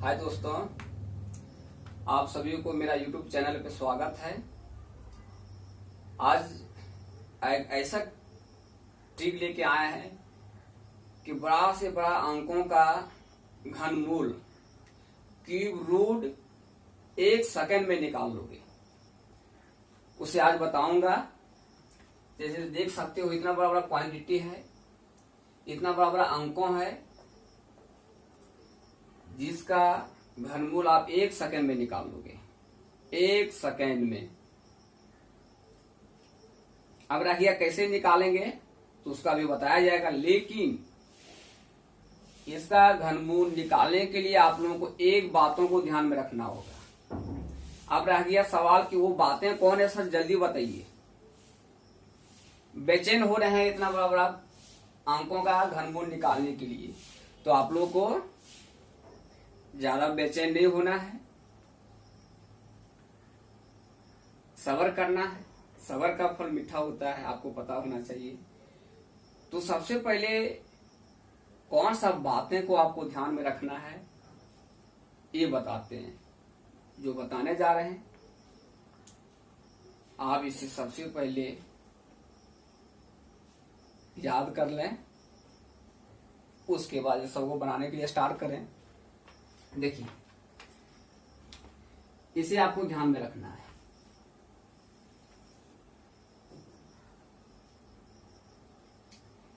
हाय दोस्तों, आप सभी को मेरा YouTube चैनल पे स्वागत है। आज एक ऐसा ट्रिक लेके आए हैं कि बड़ा से बड़ा अंकों का घनमूल क्यूब रूट 1 सेकंड में निकाल लोगे। उसे आज बताऊंगा। जैसे देख सकते हो, इतना बड़ा बड़ा क्वांटिटी है, इतना बड़ा बड़ा अंकों है जिसका घनमूल आप 1 सेकंड में निकाल लोगे। 1 सेकंड में। अब रहिए कैसे निकालेंगे तो उसका भी बताया जाएगा, लेकिन इसका घनमूल निकालने के लिए आप लोगों को एक बातों को ध्यान में रखना होगा। अब रह गया सवाल कि वो बातें कौन है सर, जल्दी बताइए। बेचैन हो रहे हैं इतना बड़ा बड़ा अंकों का घनमूल निकालने के लिए, तो आप लोगों को ज्यादा बेचैन नहीं होना है, सब्र करना है। सब्र का फल मीठा होता है, आपको पता होना चाहिए। तो सबसे पहले कौन सा बातें को आपको ध्यान में रखना है ये बताते हैं। जो बताने जा रहे हैं आप इसे सबसे पहले याद कर लें, उसके बाद सबको बनाने के लिए स्टार्ट करें। देखिए, इसे आपको ध्यान में रखना है।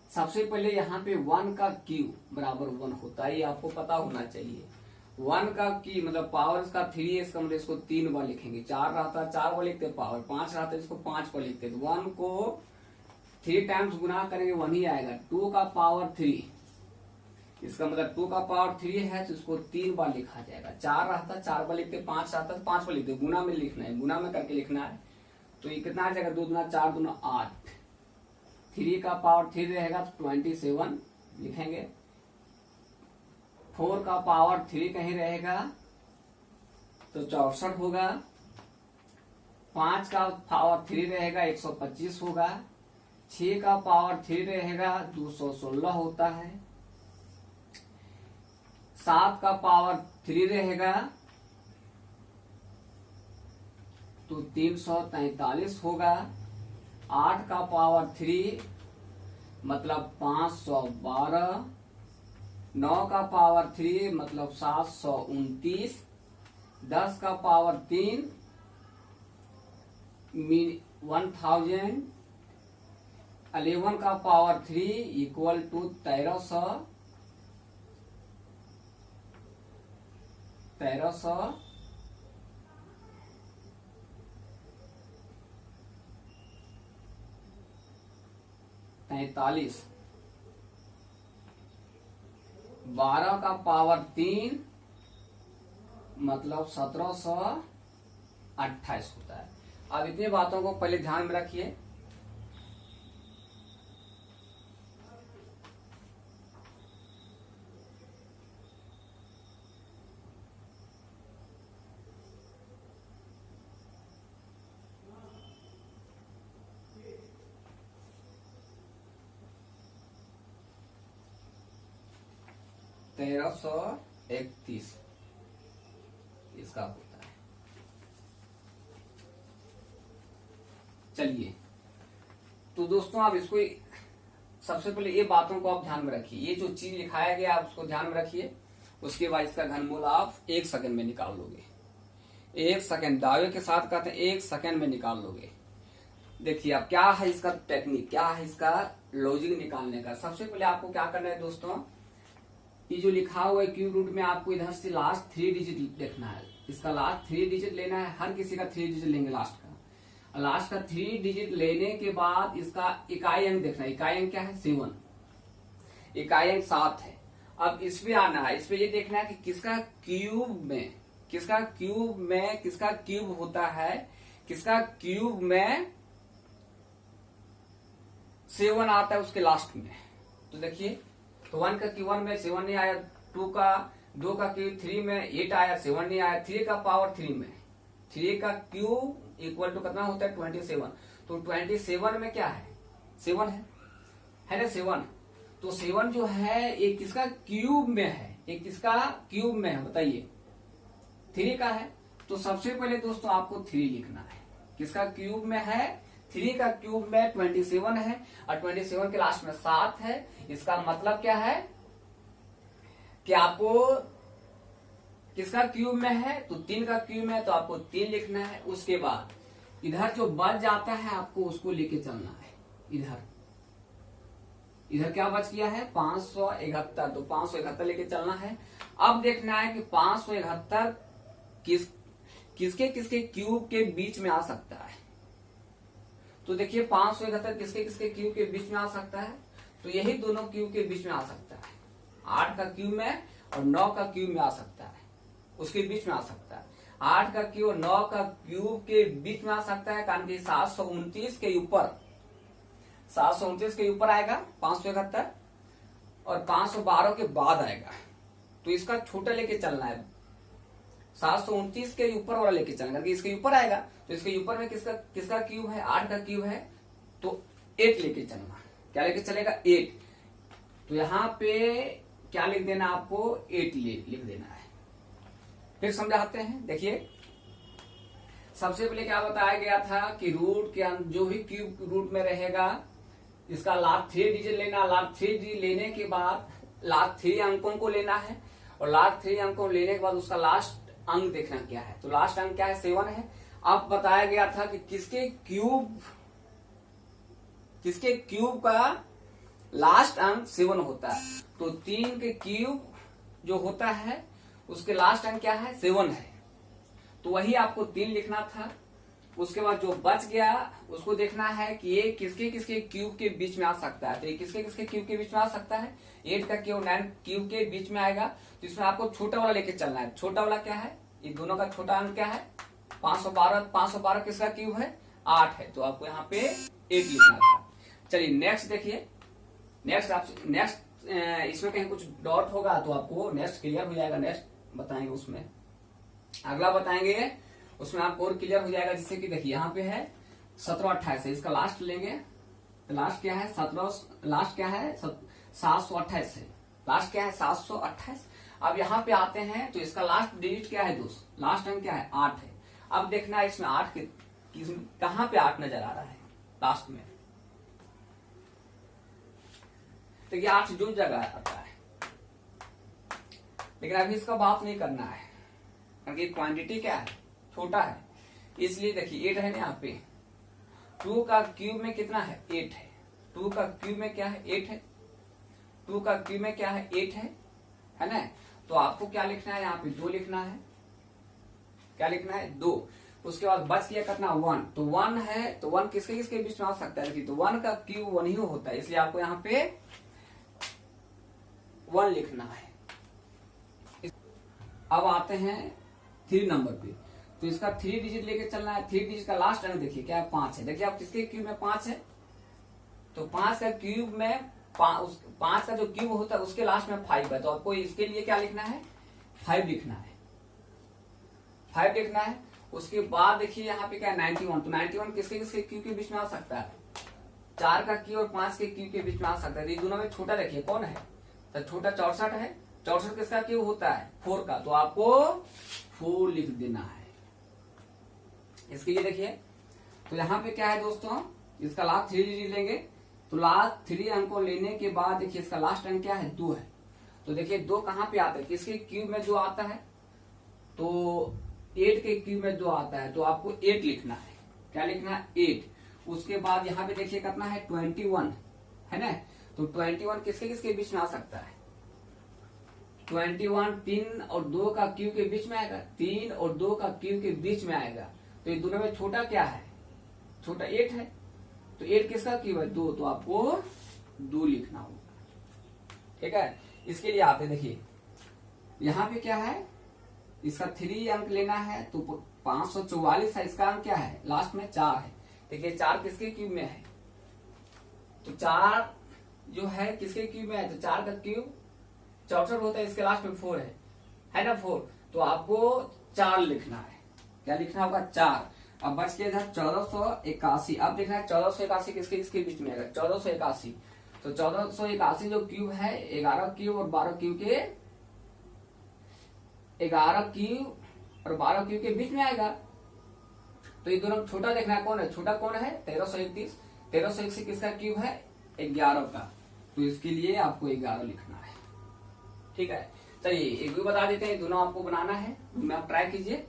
सबसे पहले यहाँ पे 1 का क्यूब बराबर 1 होता है, ये आपको पता होना चाहिए। 1 का क्यूब मतलब पावर इसका 3 है, इसका मतलब इसको 3 बार लिखेंगे। 4 रहता 4 बार लिखते, पावर 5 रहता इसको 5 बार लिखते। तो 1 को 3 टाइम्स गुना करेंगे 1 ही आएगा। 2 का पावर 3, इसका मतलब 2 का पावर 3 है तो इसको 3 बार लिखा जाएगा। 4 रहता 4 बार लिखते, 5 रहता तो 5 बार लिखते। गुना में लिखना है, गुना में करके लिखना है। तो ये कितना आ जाएगा, 2 दूना 4 दूना 8। 3 का पावर 3 रहेगा तो 27 लिखेंगे। 4 का पावर 3 कहीं रहेगा तो 64 होगा। 5 का पावर 3 रहेगा 125 होगा। 6 का पावर 3 रहेगा 216 होता है। 7 का पावर 3 रहेगा तो 343 होगा। 8 का पावर 3 मतलब 512। 9 का पावर 3 मतलब 729। 10 का पावर 3 1000। 11 का पावर 3 इक्वल टू 1300। 1343। 12 का पावर 3 मतलब 1728 होता है। अब इतनी बातों को पहले ध्यान में रखिए। तेरह 1331 इसका होता है। चलिए, तो दोस्तों आप इसको सबसे पहले ये बातों को आप ध्यान में रखिए। ये जो चीज लिखाया गया आप उसको ध्यान में रखिए। उसके बाद इसका घनमूल आप 1 सेकंड में निकाल लोगे। 1 सेकंड दावे के साथ कहते हैं 1 सेकंड में निकाल लोगे। देखिए अब क्या है इसका टेक्निक, क्या है इसका लॉजिक निकालने का। सबसे पहले आपको क्या करना है दोस्तों, ये जो लिखा हुआ है क्यूब रूट में आपको इधर से लास्ट 3 डिजिट देखना है। इसका लास्ट 3 डिजिट लेना है। हर किसी का 3 डिजिट लेंगे लास्ट का। लास्ट का 3 डिजिट लेने के बाद इसका इकाई अंक देखना है। इकाई अंक क्या है, 7। इकाई अंक 7 है। अब इस पे आना है, इस पे ये देखना है कि किसका क्यूब में किसका क्यूब होता है, किसका क्यूब में 7 आता है उसके लास्ट में। तो देखिए, तो 1 का क्यूब 1 में 7 नहीं आया। 2 का क्यूब 3 में 8 आया, 7 नहीं आया। 3 का पावर 3 में 3 का क्यूब इक्वल टू कितना होता है, 27। तो 27 में क्या है, 7 है ना 7। तो 7 जो है ये किसका क्यूब में है, ये किसका क्यूब में है बताइए। 3 का है, तो सबसे पहले दोस्तों आपको 3 लिखना है। किसका क्यूब में है? 3 का क्यूब में 27 है, और 27 के लास्ट में 7 है। इसका मतलब क्या है कि आपको किसका क्यूब में है? तो 3 का क्यूब में है, तो आपको 3 लिखना है। उसके बाद इधर जो बच जाता है आपको उसको लेके चलना है। इधर क्या बच गया है? 571, तो 571 लेके चलना है। अब देखना है कि 571 किसके किसके क्यूब के बीच में आ सकता है। तो देखिए 571 किसके किसके क्यूब के बीच में आ सकता है? तो यही दोनों क्यूब के बीच में आ सकता है। 8 का क्यूब में और 9 का क्यूब में आ सकता है, उसके बीच में आ सकता है। 8 का क्यूब और 9 का क्यूब के बीच में आ सकता है, कारण कि 729 के ऊपर 729 के ऊपर आएगा 571, और 512 के बाद आएगा। तो इसका छोटा लेके चलना है, 729 के ऊपर वाला लेके चलना है। इसके ऊपर आएगा तो इसके ऊपर में किसका किसका क्यूब है? 8 का क्यूब है, तो 8 लेके चलना। क्या लेके चलेगा? 8। तो यहाँ पे क्या लिख देना आपको? 8 लिख देना है। फिर समझाते हैं। देखिए सबसे पहले क्या बताया गया था कि रूट के जो भी क्यूब रूट में रहेगा इसका लास्ट 3 डिजिट लेना। लास्ट 3 डिजिट लेने के बाद लास्ट 3 अंकों को लेना है, और लास्ट 3 अंकों लेने के बाद उसका लास्ट अंक देखना क्या है। तो लास्ट अंक क्या है? 7 है। अब बताया गया था कि किसके क्यूब का लास्ट अंक 7 होता है। तो 3 के क्यूब जो होता है उसके लास्ट अंक क्या है? 7 है। तो वही आपको 3 लिखना था। उसके बाद जो बच गया उसको देखना है कि ये किसके किसके क्यूब के बीच में आ सकता है। तो ये किसके किसके क्यूब के बीच में आ सकता है? 8 का क्यूब 9 क्यूब के बीच में आएगा। तो इसमें आपको छोटा वाला लेके चलना है। छोटा वाला क्या है? ये दोनों का छोटा अंक क्या है? 512 किसका क्यूब है? 8 है। तो आपको यहाँ पे 8 लिखना था। चलिए नेक्स्ट देखिए। नेक्स्ट इसमें कहीं कुछ डॉट होगा तो आपको नेक्स्ट क्लियर हो जाएगा। नेक्स्ट बताएंगे, उसमें अगला बताएंगे, उसमें आपको और क्लियर हो जाएगा। जिससे कि देखिए यहाँ पे है 1728 है, इसका लास्ट लेंगे तो लास्ट क्या है? 728 है। लास्ट क्या है? 728। अब यहाँ पे आते हैं तो इसका लास्ट डिजिट क्या है दोस्त? लास्ट अंक क्या है? 8 है। अब देखना है इसमें 8 कहाँ पे 8 नजर आ रहा है लास्ट में। तो ये 8 जो जगह आता है, लेकिन अभी इसका बात नहीं करना है क्योंकि क्वांटिटी क्या है? छोटा है। इसलिए देखिए 8 है ना यहाँ पे। 2 का क्यूब में कितना है? 8 है। 2 का क्यूब में क्या है? 8 है। 2 का क्यूब में क्या है? 8 है ना। तो आपको क्या लिखना है? यहाँ पे 2 लिखना है। क्या लिखना है? 2। उसके बाद बच गया कितना? 1। तो 1 है, तो 1 किसके किसके बीच में आ सकता है? देखिए तो 1 का क्यूब 1 ही होता है, इसलिए आपको यहाँ पे 1 लिखना है। अब आते हैं 3 नंबर पे। तो इसका 3 डिजिट लेके चलना है। 3 डिजिट का लास्ट अंक देखिए क्या है? 5 है। देखिए आप किसके क्यूब में 5 है? तो 5 का क्यूब में 5 का जो क्यूब होता है उसके लास्ट में 5 है। तो आपको इसके लिए क्या लिखना है? 5 लिखना है। 5 लिखना है। उसके बाद देखिए यहाँ पे क्या है? 91। तो 91 किसके किसके क्यूब के बीच में आ सकता है? 4 का क्यूब और 5 के क्यूब के बीच में आ सकता है। ये दोनों में छोटा देखिए कौन है? तो छोटा 64 है। 64 किसका क्यूब होता है? 4 का। तो आपको 4 लिख देना है। इसके लिए देखिए तो यहाँ पे क्या है दोस्तों? इसका लास्ट 3 डिजिट लेंगे। तो लास्ट 3 अंकों लेने के बाद देखिए इसका लास्ट अंक क्या है? 2 है। तो देखिए 2 कहाँ पे आता है? किसके क्यूब में 2 आता है? तो 8 के क्यूब में 2 आता है। तो आपको 8 लिखना है। क्या लिखना है? 8। उसके बाद यहाँ पे देखिए कितना है? 21 है ना। तो 21 किसके किसके बीच में आ सकता है? 21 3 और 2 का क्यूब के बीच में आएगा। 3 और 2 का क्यूब के बीच में आएगा। तो ये दोनों में छोटा क्या है? छोटा 8 है। तो 8 किसका क्यूब है? 2। तो आपको 2 लिखना होगा। ठीक है। इसके लिए आते देखिए यहाँ पे क्या है? इसका 3 अंक लेना है। तो 544 है। इसका अंक क्या है? लास्ट में 4 है। देखिए 4 किसके क्यूब में है? तो 4 जो है किसके क्यूब में है? तो 4 का क्यूब 64 होता है, इसके लास्ट में 4 है ना 4। तो आपको 4 लिखना है। क्या लिखना होगा? 4। अब बच के इधर 1481। अब देखना है 1481 किसके किसके बीच में आएगा? 1481। तो 1481 जो क्यूब है 11 क्यूब और 12 क्यूब के 11 क्यूब और 12 क्यूब के बीच में आएगा। तो ये दोनों छोटा देखना है, कौन है छोटा, कौन है 1331। 1331 किसका क्यूब है 11 का, तो इसके लिए आपको 11 लिखना है। ठीक है, चलिए एक भी बता देते हैं, दोनों आपको बनाना है, मैं आप ट्राई कीजिए।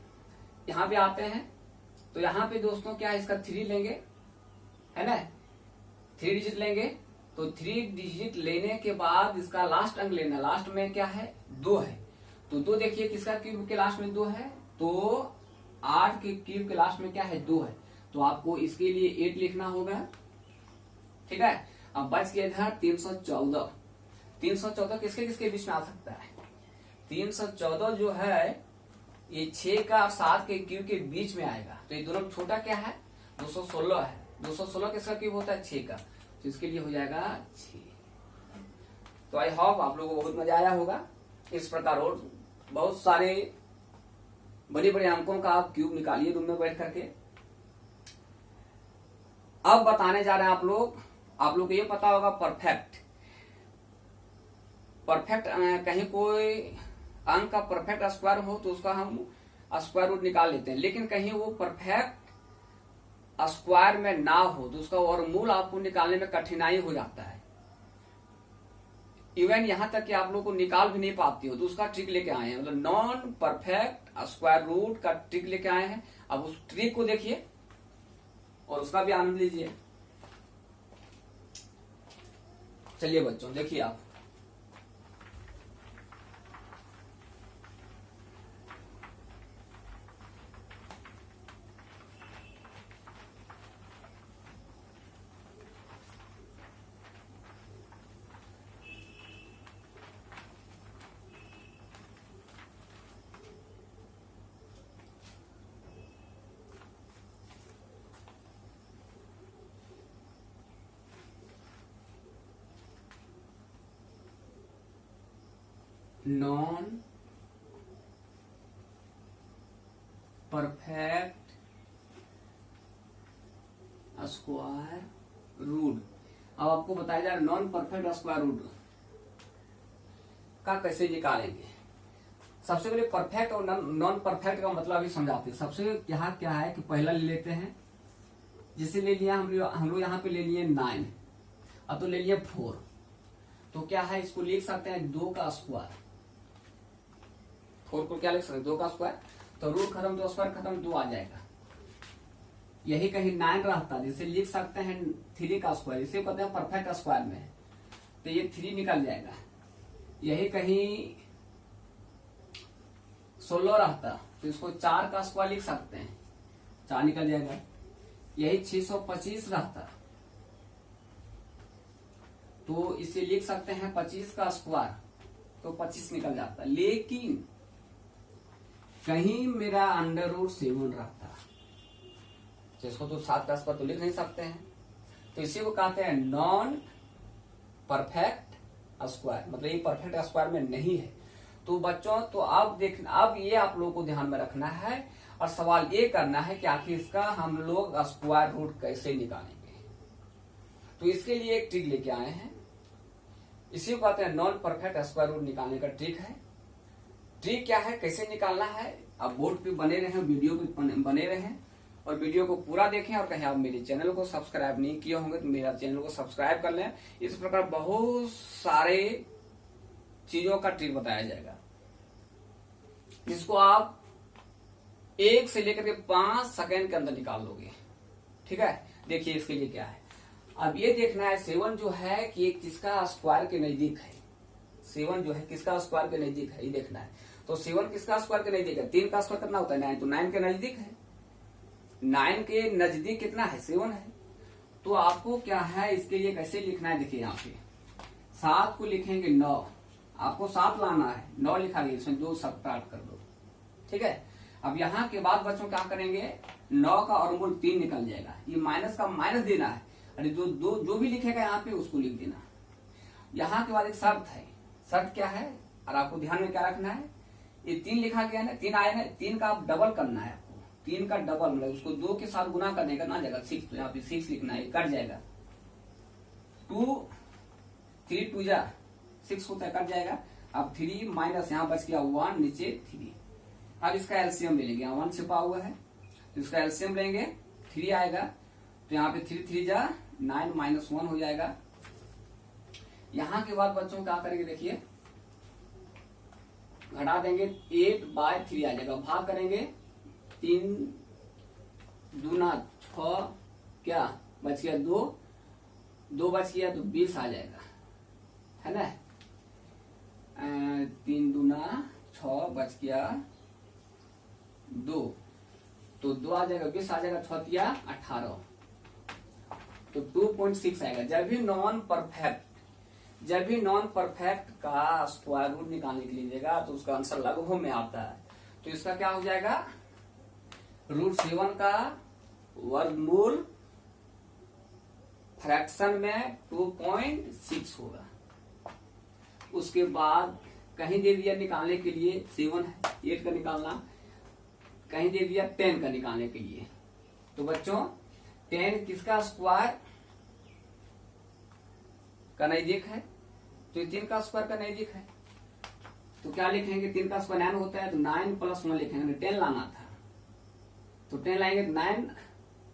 यहाँ पे आते हैं तो यहाँ पे दोस्तों क्या है, इसका 3 लेंगे, है ना, 3 डिजिट लेंगे। तो 3 डिजिट लेने के बाद इसका लास्ट अंक लेना, लास्ट में क्या है 2 है। तो 2 देखिए किसका क्यूब के लास्ट में 2 है, तो 8 के क्यूब के लास्ट में क्या है 2 है। तो आपको इसके लिए 8 लिखना होगा। ठीक है, अब बच गया इधर 314। 314 किसके किसके बीच में आ सकता है, 314 जो है ये 6 का और 7 के क्यूब के बीच में आएगा। तो ये दोनों छोटा क्या है 216 है। 216 किसका क्यूब होता है 6 का, तो इसके लिए हो जाएगा 6। तो आई होप आप लोगों को बहुत मजा आया होगा। इस प्रकार और बहुत सारे बड़े बड़े अंकों का आप क्यूब निकालिए रूम में बैठ करके। अब बताने जा रहे हैं आप लोग को ये पता होगा परफेक्ट कहीं कोई अंक का परफेक्ट स्क्वायर हो तो उसका हम स्क्वायर रूट निकाल लेते हैं, लेकिन कहीं वो परफेक्ट स्क्वायर में ना हो तो उसका वर्गमूल आपको निकालने में कठिनाई हो जाता है। इवन यहां तक कि आप लोग को निकाल भी नहीं पाती हो, तो उसका ट्रिक लेके आए हैं, मतलब नॉन परफेक्ट स्क्वायर रूट का ट्रिक लेके आए हैं। अब उस ट्रिक को देखिए और उसका भी आनंद लीजिए। चलिए बच्चों देखिए आप, नॉन परफेक्ट स्क्वायर रूट। अब आपको बताया जा रहा है नॉन परफेक्ट स्क्वायर रूट का कैसे निकालेंगे। सबसे पहले परफेक्ट और नॉन परफेक्ट का मतलब अभी समझाते हैं। सबसे यहाँ क्या है कि पहला ले लेते हैं, जिसे ले लिया हम लोग यहाँ पे ले लिए 9, अब तो ले लिए 4। तो क्या है, इसको लिख सकते हैं 2 का स्क्वायर। 4 को क्या लिख सकते हैं 2 का स्क्वायर, तो रूट खत्म तो स्क्वायर खत्म, 2 आ जाएगा। यही कहीं 9 रहता जिसे लिख सकते हैं 3 का स्क्वायर, इसे कहते हैं परफेक्ट स्क्वायर में, तो ये 3 निकल जाएगा। यही कहीं 16 रहता तो इसको 4 का स्क्वायर लिख सकते हैं, 4 निकल जाएगा। यही 625 रहता तो इसे लिख सकते हैं 25 का स्क्वायर, तो 25 निकल जाता। लेकिन कहीं मेरा √7 रहता, तो इसको तो 7 का स्क्वायर तो लिख नहीं सकते हैं, तो इसी को कहते हैं नॉन परफेक्ट स्क्वायर, मतलब ये परफेक्ट स्क्वायर में नहीं है। तो बच्चों तो अब देखना, अब ये आप लोगों को ध्यान में रखना है और सवाल ये करना है कि आखिर इसका हम लोग स्क्वायर रूट कैसे निकालेंगे। तो इसके लिए एक ट्रिक लेके आए हैं, इसी को कहते हैं नॉन परफेक्ट स्क्वायर रूट निकालने का ट्रिक है। ट्रिक क्या है, कैसे निकालना है, आप बोर्ड पे बने रहें, वीडियो पे बने रहें और वीडियो को पूरा देखें। और कहीं आप मेरे चैनल को सब्सक्राइब नहीं किए होंगे तो मेरा चैनल को सब्सक्राइब कर लें। इस प्रकार बहुत सारे चीजों का ट्रिक बताया जाएगा, जिसको आप 1 से लेकर के 5 सेकेंड के अंदर निकाल लोगे। ठीक है, देखिए इसके लिए क्या है। अब ये देखना है 7 जो है कि किसका स्क्वायर के नजदीक है। 7 जो है किसका स्क्वायर के नजदीक है, ये देखना है। तो 7 किसका स्क्वायर के नजदीक है, 3 का स्क्वायर कितना होता है 9, तो 9 के नजदीक है। 9 के नजदीक कितना है 7 है। तो आपको क्या है, इसके लिए कैसे लिखना है, देखिए यहाँ पे 7 को लिखेंगे 9, आपको 7 लाना है, 9 लिखा गया, इसमें 2 सब्ट्रैक्ट कर दो। ठीक है, अब यहाँ के बाद बच्चों क्या करेंगे, 9 का वर्गमूल 3 निकल जाएगा, ये माइनस का माइनस देना है, अरे जो भी लिखेगा यहाँ पे उसको लिख देना। यहाँ के बाद एक शर्त है, शर्त क्या है, और आपको ध्यान में क्या रखना है, ये 3 लिखा गया ना, 3 आया ना, 3 का आप डबल करना है आपको, 3 का डबल मतलब उसको 2 के साथ गुना करने का ना जाएगा 6, तो यहाँ पे 6 लिखना है, कट जाएगा। 2 3 2 6 होता है, कट जाएगा। अब 3 माइनस यहाँ बच गया 1, नीचे 3। अब इसका एलसीएम ले लेंगे, यहाँ 1 छिपा हुआ है तो इसका एलसीएम लेंगे, 3 आएगा तो यहाँ पे 3 3 जा 9 माइनस 1 हो जाएगा। यहाँ के बाद बच्चों क्या करेंगे देखिए, घटा देंगे 8/3 आ जाएगा, भाग करेंगे 3 दूना 6, क्या बच गया 2 बच गया तो 20 आ जाएगा, है ना। 3 दूना 6 बच गया 2 तो 2 आ जाएगा, 20 आ जाएगा, 6 18 तो 2.6 आएगा। जब भी नॉन परफेक्ट का स्क्वायर रूट निकालने के लिए देगा तो उसका आंसर लघुभुज में आता है। तो इसका क्या हो जाएगा, √7 का वर्गमूल फ्रैक्शन में 2.6 होगा। उसके बाद कहीं दे दिया निकालने के लिए 7 8 का निकालना, कहीं दे दिया 10 का निकालने के लिए। तो बच्चों 10 किसका स्क्वायर का नजदीक है, तो 3 का स्क्वायर का नजदीक है। तो क्या लिखेंगे, 3 का स्क्वायर 9 होता है तो 9 + 1 लिखेंगे, 10 लाना था तो 10 लाएंगे तो 9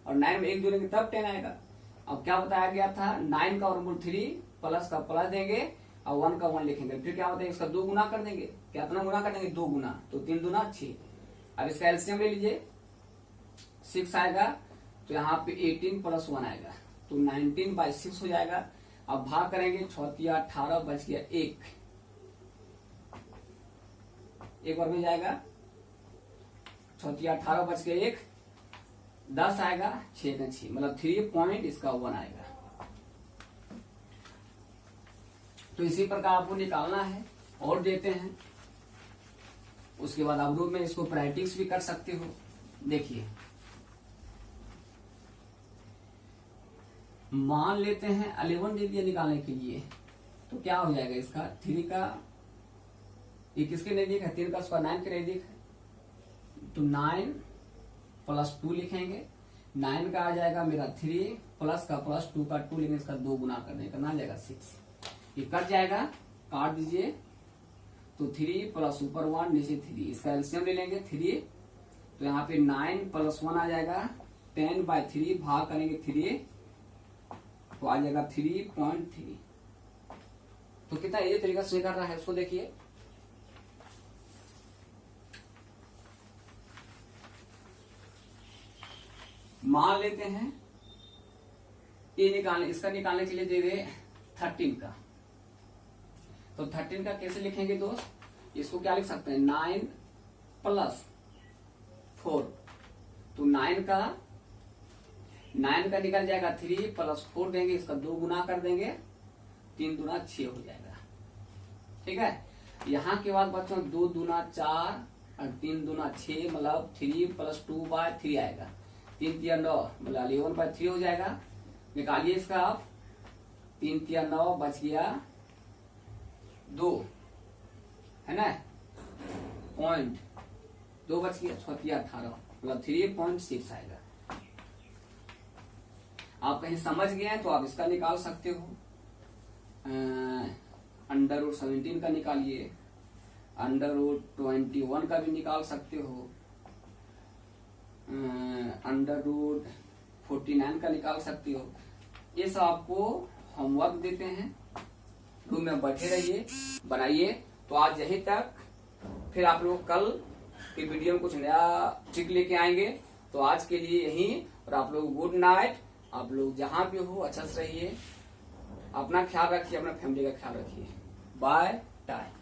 और 9 में 1 जोड़ेंगे तब 10 आएगा। अब क्या बताया गया था, 9 का वर्गमूल 3 प्लस का प्लस देंगे और 1 का 1 लिखेंगे, फिर क्या होता है इसका 2 गुना कर देंगे, कितना गुना कर देंगे 2 गुना, तो 3 दूना 6। अब इसका एलसीएम ले लीजिए, 6 आएगा तो यहाँ पे 18 + 1 आएगा तो 19/6 हो जाएगा। अब भाग करेंगे 6 18 बच गया 1 बार में जाएगा, 6 18 बच गया 1 10 आएगा, 6 का 6 मतलब 3 पॉइंट इसका 1 आएगा। तो इसी प्रकार आपको निकालना है और देते हैं। उसके बाद आप रूप में इसको प्रैक्टिस भी कर सकते हो। देखिए मान लेते हैं 11 दे दिया निकालने के लिए, तो क्या हो जाएगा इसका 3 का, ये किसके नजदीक है, 3 का स्क्वायर 9 के नजदीक है तो 9 + 2 लिखेंगे, 9 का आ जाएगा मेरा 3 प्लस का प्लस 2 का 2 लेंगे, इसका 2 गुना करने का आ जाएगा 6, ये कट जाएगा, काट दीजिए तो 3 प्लस ऊपर 1 नीचे 3, इसका एलसीएम ले लेंगे 3 तो यहाँ पे 9 + 1 आ जाएगा, 10/3 भाग करेंगे 3 तो आ जाएगा 3.3। तो कितना ये तरीका से निकल रहा है उसको देखिए। मान लेते हैं ये निकालने, इसका निकालने के लिए दे दे 13 का, तो 13 का कैसे लिखेंगे दोस्त, इसको क्या लिख सकते हैं 9 + 4 तो 9 का निकल जाएगा 3 + 4 देंगे, इसका 2 गुना कर देंगे, 3 दूना 6 हो जाएगा, ठीक है। यहाँ के बाद बच्चों 2 दूना 4 और 3 दूना 6 मतलब 3 + 2/3 आएगा, 3 3 9 मतलब 11/3 हो जाएगा। निकालिए इसका आप, 3 3 9 बच गया 2, है ना, पॉइंट 2 बच गया, 6 3 18 मतलब 3.6 आएगा। आप कहीं समझ गए हैं तो आप इसका निकाल सकते हो, √17 का निकालिए, √21 का भी निकाल सकते हो, √49 का निकाल सकते हो। ये सब आपको होमवर्क देते हैं, रूम में बैठे रहिए, बनाइए। तो आज यहीं तक, फिर आप लोग कल की वीडियो में कुछ नया ट्रिक लेके आएंगे। तो आज के लिए यहीं, और आप लोग गुड नाइट। आप लोग जहां भी हो अच्छा से रहिए, अपना ख्याल रखिए, अपना फैमिली का ख्याल रखिए। By time.